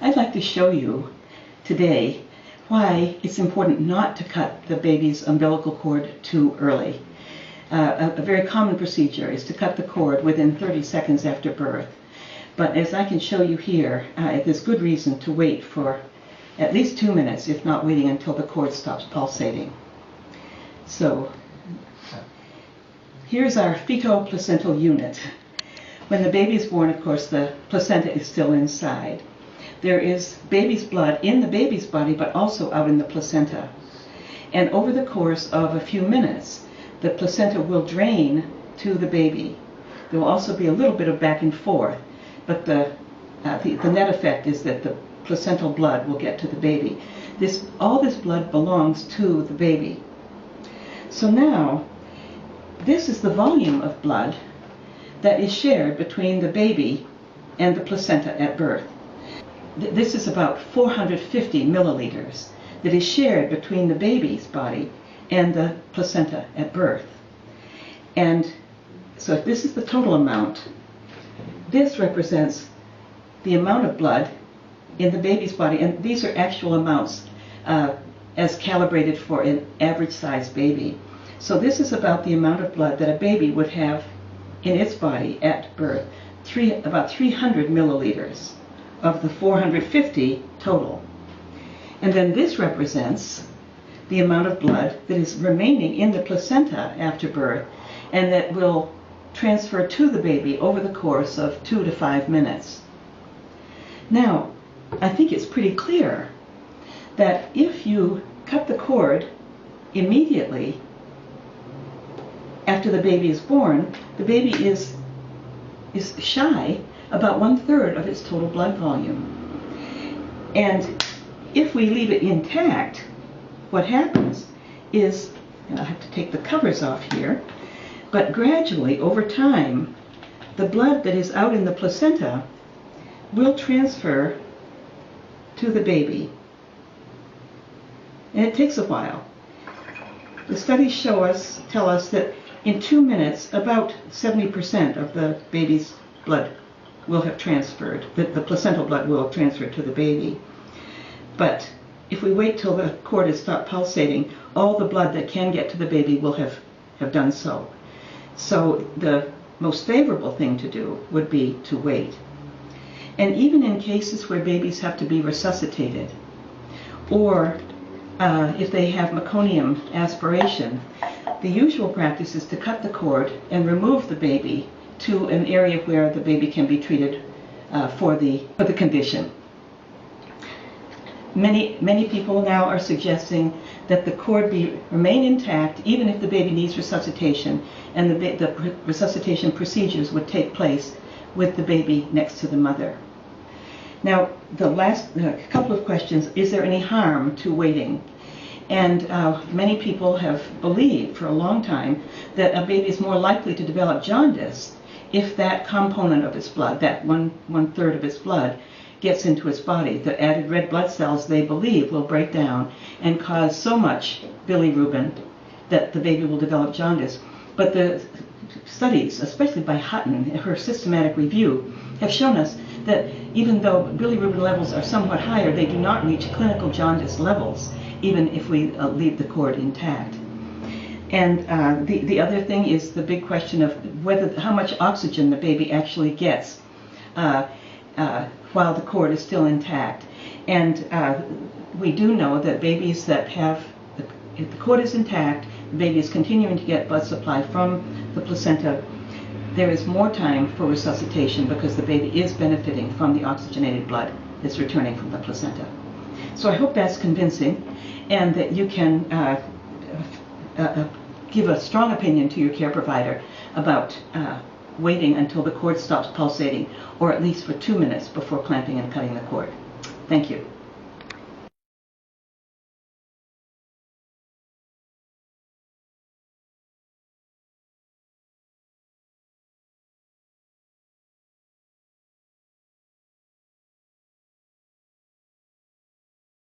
I'd like to show you today why it's important not to cut the baby's umbilical cord too early. A very common procedure is to cut the cord within 30 seconds after birth. But as I can show you here, there's good reason to wait for at least 2 minutes, if not waiting until the cord stops pulsating. So here's our fetal-placental unit. When the baby is born, of course, the placenta is still inside. There is baby's blood in the baby's body, but also out in the placenta. And over the course of a few minutes, the placenta will drain to the baby. There will also be a little bit of back and forth, but the net effect is that the placental blood will get to the baby. All this blood belongs to the baby. So now, this is the volume of blood that is shared between the baby and the placenta at birth. This is about 450 milliliters that is shared between the baby's body and the placenta at birth. And so if this is the total amount, this represents the amount of blood in the baby's body, and these are actual amounts as calibrated for an average-sized baby. So this is about the amount of blood that a baby would have in its body at birth, about 300 milliliters of the 450 total. And then this represents the amount of blood that is remaining in the placenta after birth and that will transfer to the baby over the course of 2 to 5 minutes. Now, I think it's pretty clear that if you cut the cord immediately after the baby is born, the baby is shy about 1/3 of its total blood volume. And if we leave it intact, what happens is, and I have to take the covers off here, but gradually over time, the blood that is out in the placenta will transfer to the baby. And it takes a while. The studies tell us that in 2 minutes, about 70% of the baby's blood will have transferred. The placental blood will have transferred to the baby. But if we wait till the cord has stopped pulsating, all the blood that can get to the baby will have done so. So the most favorable thing to do would be to wait. And even in cases where babies have to be resuscitated, or if they have meconium aspiration, the usual practice is to cut the cord and remove the baby to an area where the baby can be treated for the condition. Many people now are suggesting that the cord remain intact even if the baby needs resuscitation, and the resuscitation procedures would take place with the baby next to the mother. Now, the last couple of questions: is there any harm to waiting? And many people have believed for a long time that a baby is more likely to develop jaundice if that component of its blood, that one-third of its blood, gets into its body. The added red blood cells, they believe, will break down and cause so much bilirubin that the baby will develop jaundice. But the studies, especially by Hutton, her systematic review, have shown us that even though bilirubin levels are somewhat higher, they do not reach clinical jaundice levels, even if we leave the cord intact. And the other thing is the big question of how much oxygen the baby actually gets while the cord is still intact. And we do know that babies that if the cord is intact, the baby is continuing to get blood supply from the placenta, there is more time for resuscitation because the baby is benefiting from the oxygenated blood that's returning from the placenta. So I hope that's convincing, and that you can give a strong opinion to your care provider about waiting until the cord stops pulsating, or at least for 2 minutes before clamping and cutting the cord. Thank you.